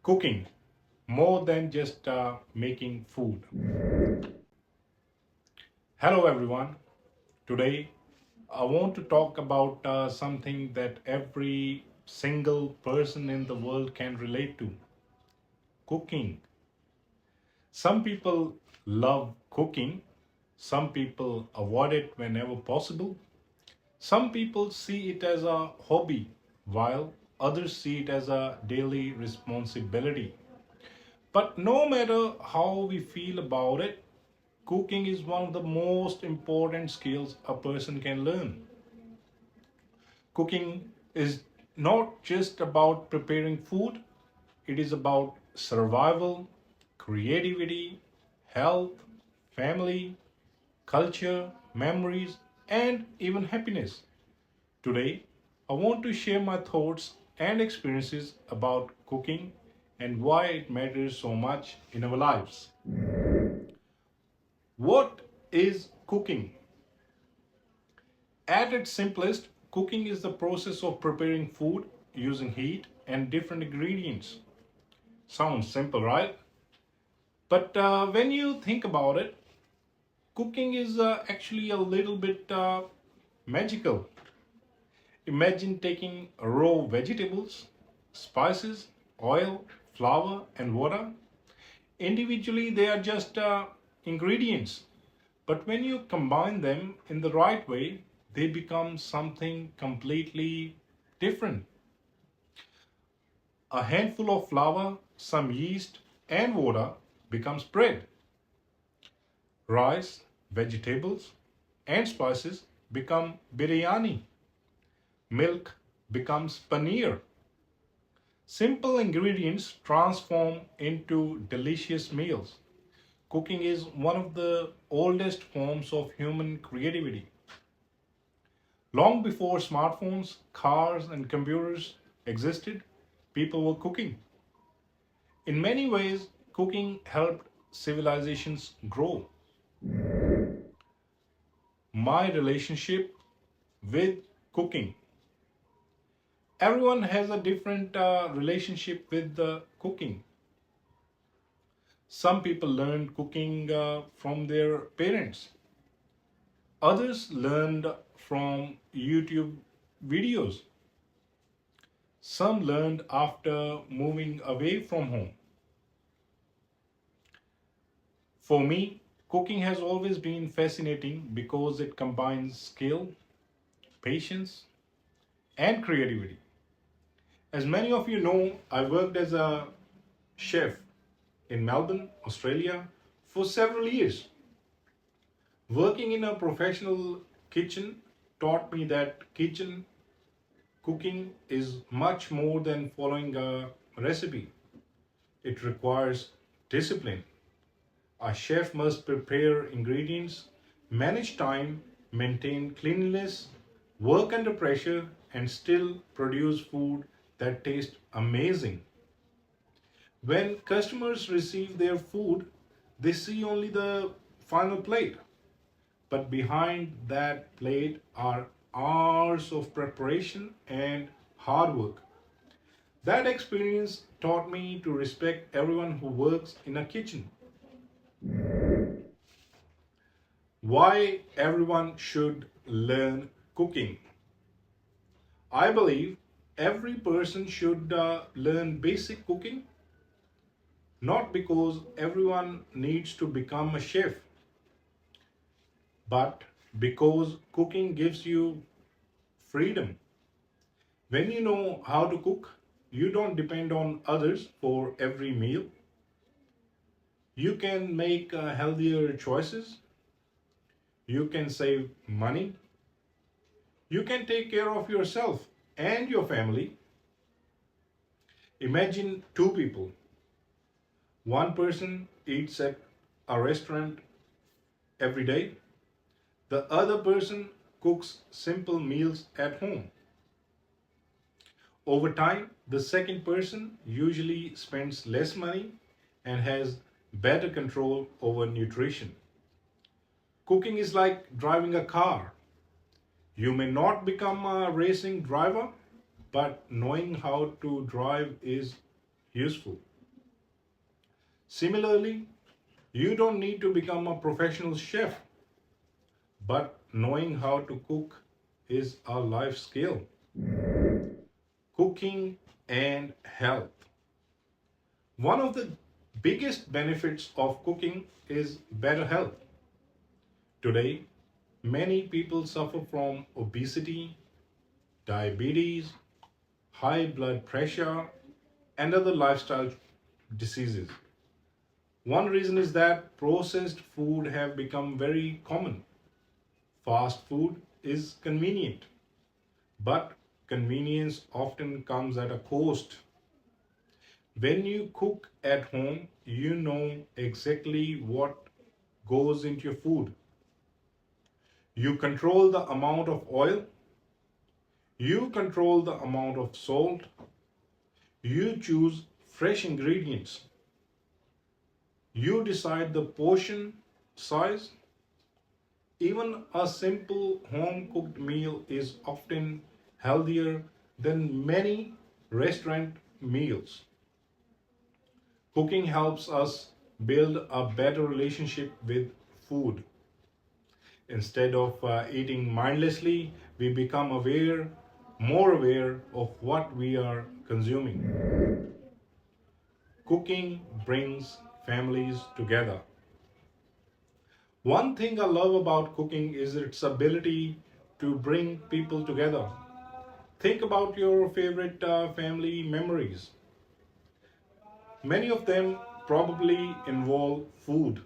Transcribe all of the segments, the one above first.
Cooking, more than just making food. Hello, everyone. Today, I want to talk about something that every single person in the world can relate to: cooking. Some people love cooking, some people avoid it whenever possible, some people see it as a hobby, while others see it as a daily responsibility. But no matter how we feel about it, cooking is one of the most important skills a person can learn. Cooking is not just about preparing food, it is about survival, creativity, health, family, culture, memories, and even happiness. Today, I want to share my thoughts and experiences about cooking and why it matters so much in our lives. What is cooking? At its simplest, cooking is the process of preparing food using heat and different ingredients. Sounds simple, right? But when you think about it, cooking is actually a little bit magical. Imagine taking raw vegetables, spices, oil, flour, and water. Individually, they are just ingredients. But when you combine them in the right way, they become something completely different. A handful of flour, some yeast, and water becomes bread. Rice, vegetables, and spices become biryani. Milk becomes paneer. Simple ingredients transform into delicious meals. Cooking is one of the oldest forms of human creativity. Long before smartphones, cars, and computers existed, people were cooking. In many ways, cooking helped civilizations grow. My relationship with cooking. Everyone has a different relationship with cooking. Some people learn cooking from their parents. Others learned from YouTube videos. Some learned after moving away from home. For me, cooking has always been fascinating because it combines skill, patience, and creativity. As many of you know, I worked as a chef in Melbourne, Australia for several years. Working in a professional kitchen taught me that kitchen cooking is much more than following a recipe. It requires discipline. A chef must prepare ingredients, manage time, maintain cleanliness, work under pressure, and still produce food that tastes amazing. When customers receive their food, they see only the final plate. But behind that plate are hours of preparation and hard work. That experience taught me to respect everyone who works in a kitchen. Why everyone should learn cooking? I believe every person should learn basic cooking, not because everyone needs to become a chef, but because cooking gives you freedom. When you know how to cook, you don't depend on others for every meal. You can make healthier choices, you can save money, you can take care of yourself and your family. Imagine two people. One person eats at a restaurant every day, the other person cooks simple meals at home. Over time, the second person usually spends less money and has better control over nutrition. Cooking is like driving a car. You may not become a racing driver, but knowing how to drive is useful. Similarly, you don't need to become a professional chef, but knowing how to cook is a life skill. Cooking and health. One of the biggest benefits of cooking is better health. Today, many people suffer from obesity, diabetes, high blood pressure, and other lifestyle diseases. One reason is that processed food have become very common. Fast food is convenient, but convenience often comes at a cost. When you cook at home, you know exactly what goes into your food. You control the amount of oil, you control the amount of salt, you choose fresh ingredients, you decide the portion size. Even a simple home cooked meal is often healthier than many restaurant meals. Cooking helps us build a better relationship with food. Instead of eating mindlessly, we become more aware of what we are consuming. Cooking brings families together. One thing I love about cooking is its ability to bring people together. Think about your favorite family memories. Many of them probably involve food.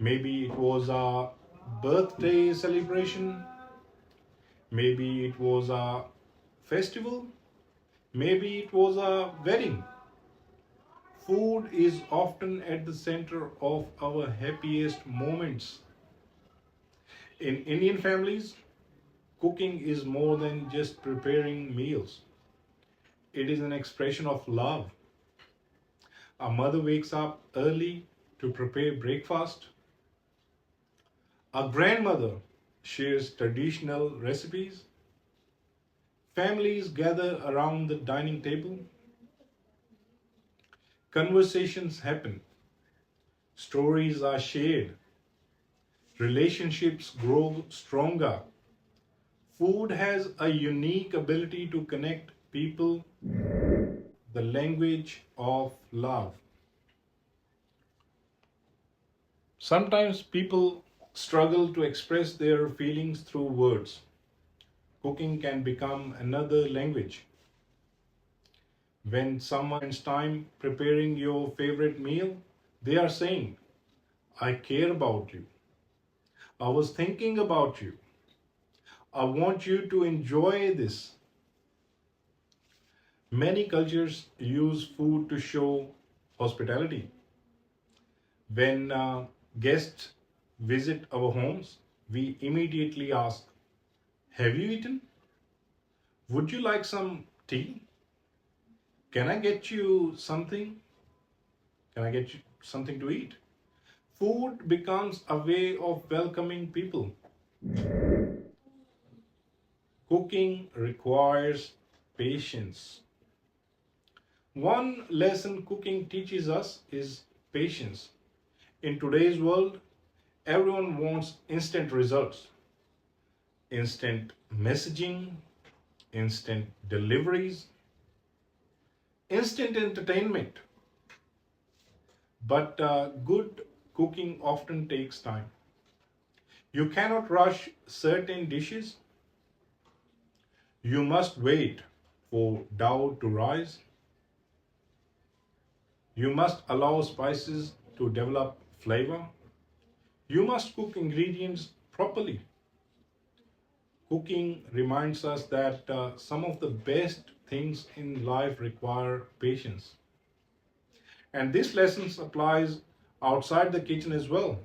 Maybe it was a birthday celebration, maybe it was a festival, maybe it was a wedding. Food is often at the center of our happiest moments. In Indian families, cooking is more than just preparing meals, it is an expression of love. A mother wakes up early to prepare breakfast, a grandmother shares traditional recipes, families gather around the dining table, conversations happen, stories are shared, relationships grow stronger. Food has a unique ability to connect people, the language of love. Sometimes people struggle to express their feelings through words. Cooking can become another language. When someone spends time preparing your favorite meal, they are saying, I care about you. I was thinking about you. I want you to enjoy this. Many cultures use food to show hospitality. When guests visit our homes, we immediately ask, have you eaten? Would you like some tea? Can I get you something? Can I get you something to eat? Food becomes a way of welcoming people. Cooking requires patience. One lesson cooking teaches us is patience. In today's world, everyone wants instant results, instant messaging, instant deliveries, instant entertainment. But good cooking often takes time. You cannot rush certain dishes. You must wait for dough to rise. You must allow spices to develop flavor. You must cook ingredients properly. Cooking reminds us that some of the best things in life require patience. And this lesson applies outside the kitchen as well.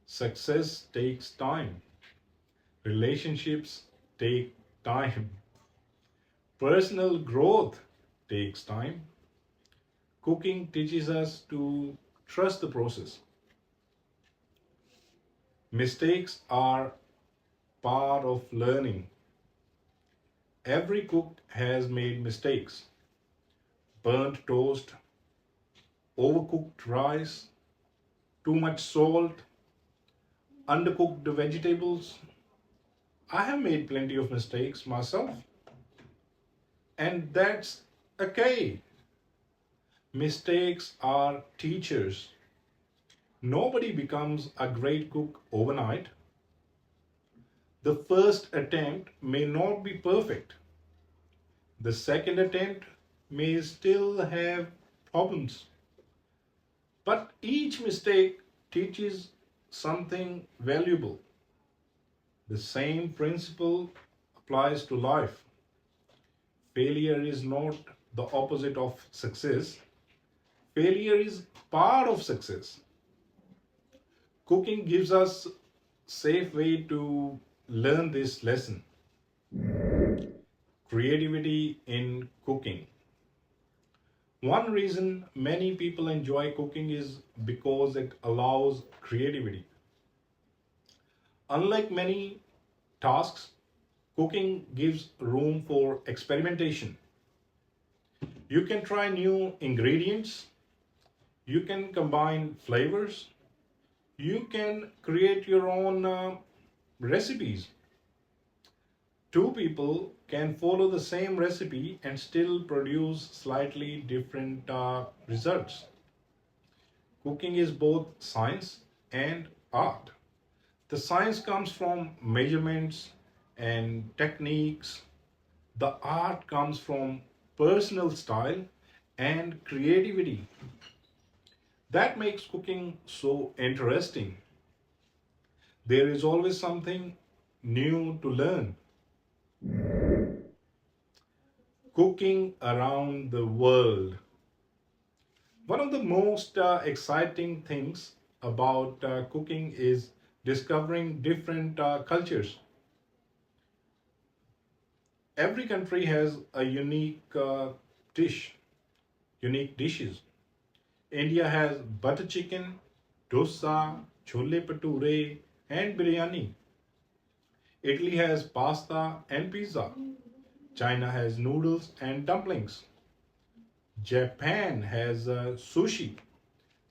Success takes time. Relationships take time. Personal growth takes time. Cooking teaches us to trust the process. Mistakes are part of learning. Every cook has made mistakes. Burnt toast, overcooked rice, too much salt, undercooked vegetables. I have made plenty of mistakes myself, and that's okay. Mistakes are teachers. Nobody becomes a great cook overnight. The first attempt may not be perfect. The second attempt may still have problems. But each mistake teaches something valuable. The same principle applies to life. Failure is not the opposite of success, failure is part of success. Cooking gives us safe way to learn this lesson. Creativity in cooking. One reason many people enjoy cooking is because it allows creativity. Unlike many tasks, cooking gives room for experimentation. You can try new ingredients, you can combine flavors, you can create your own recipes. Two people can follow the same recipe and still produce slightly different results. Cooking is both science and art. The science comes from measurements and techniques. The art comes from personal style and creativity. That makes cooking so interesting. There is always something new to learn. Cooking around the world. One of the most exciting things about cooking is discovering different cultures. Every country has a dish, unique dishes. India has butter chicken, dosa, chole bhature, and biryani. Italy has pasta and pizza. China has noodles and dumplings. Japan has sushi.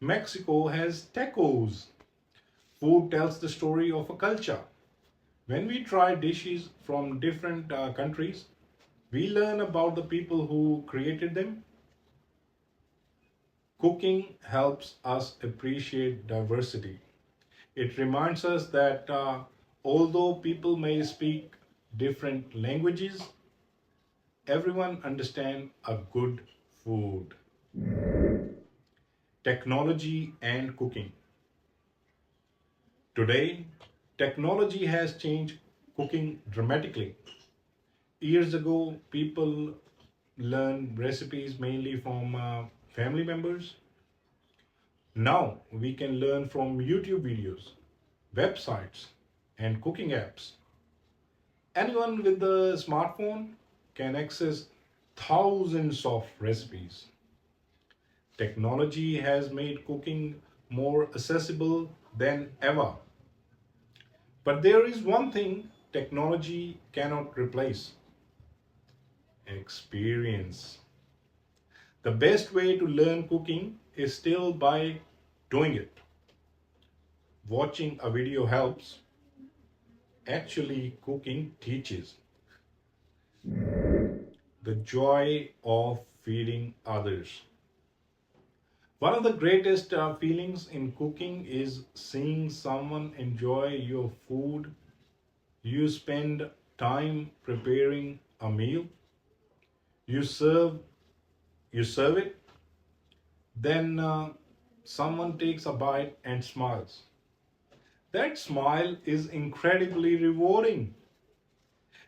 Mexico has tacos. Food tells the story of a culture. When we try dishes from different countries, we learn about the people who created them. Cooking helps us appreciate diversity. It reminds us that although people may speak different languages, everyone understands a good food. Technology and cooking. Today, technology has changed cooking dramatically. Years ago, people learned recipes mainly from family members. Now, we can learn from YouTube videos, websites, and cooking apps. Anyone with a smartphone can access thousands of recipes. Technology has made cooking more accessible than ever. But there is one thing technology cannot replace: experience. The best way to learn cooking is still by doing it. Watching a video helps, actually, cooking teaches. The joy of feeding others. One of the greatest feelings in cooking is seeing someone enjoy your food. You spend time preparing a meal, you serve you serve it, then someone takes a bite and smiles. That smile is incredibly rewarding.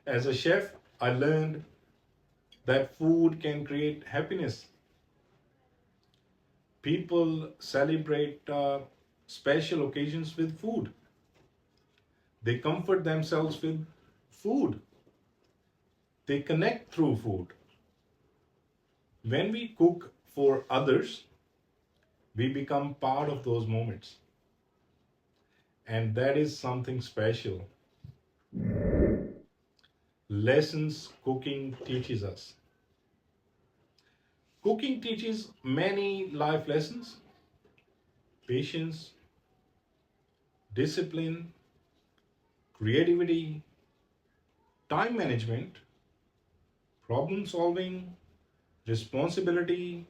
As a chef, I learned that food can create happiness. People celebrate special occasions with food. They comfort themselves with food. They connect through food. When we cook for others, we become part of those moments. And that is something special. Lessons cooking teaches us. Cooking teaches many life lessons: patience, discipline, creativity, time management, problem solving, responsibility,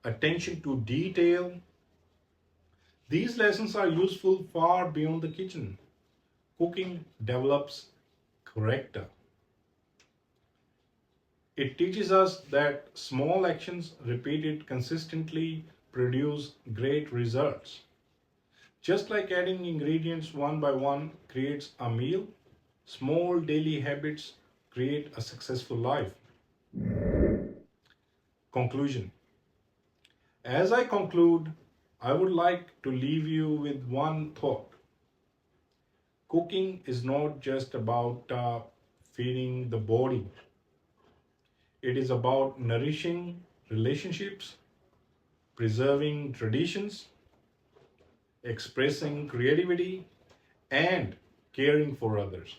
attention to detail. These lessons are useful far beyond the kitchen. Cooking develops character. It teaches us that small actions repeated consistently produce great results. Just like adding ingredients one by one creates a meal, small daily habits create a successful life. Conclusion. As I conclude, I would like to leave you with one thought. Cooking is not just about feeding the body, it is about nourishing relationships, preserving traditions, expressing creativity, and caring for others.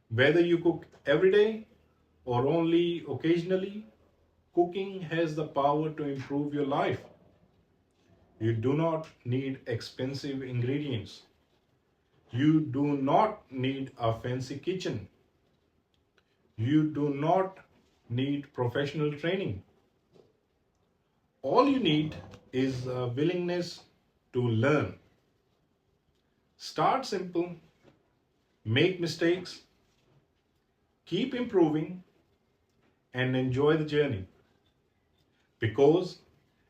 Whether you cook every day or only occasionally, cooking has the power to improve your life. You do not need expensive ingredients. You do not need a fancy kitchen. You do not need professional training. All you need is a willingness to learn. Start simple, make mistakes, keep improving, and enjoy the journey. Because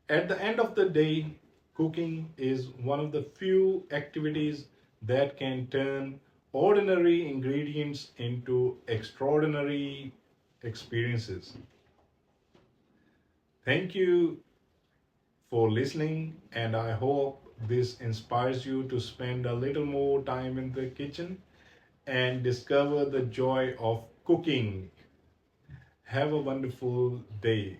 at the end of the day, cooking is one of the few activities that can turn ordinary ingredients into extraordinary experiences. Thank you for listening, and I hope this inspires you to spend a little more time in the kitchen and discover the joy of cooking. Have a wonderful day.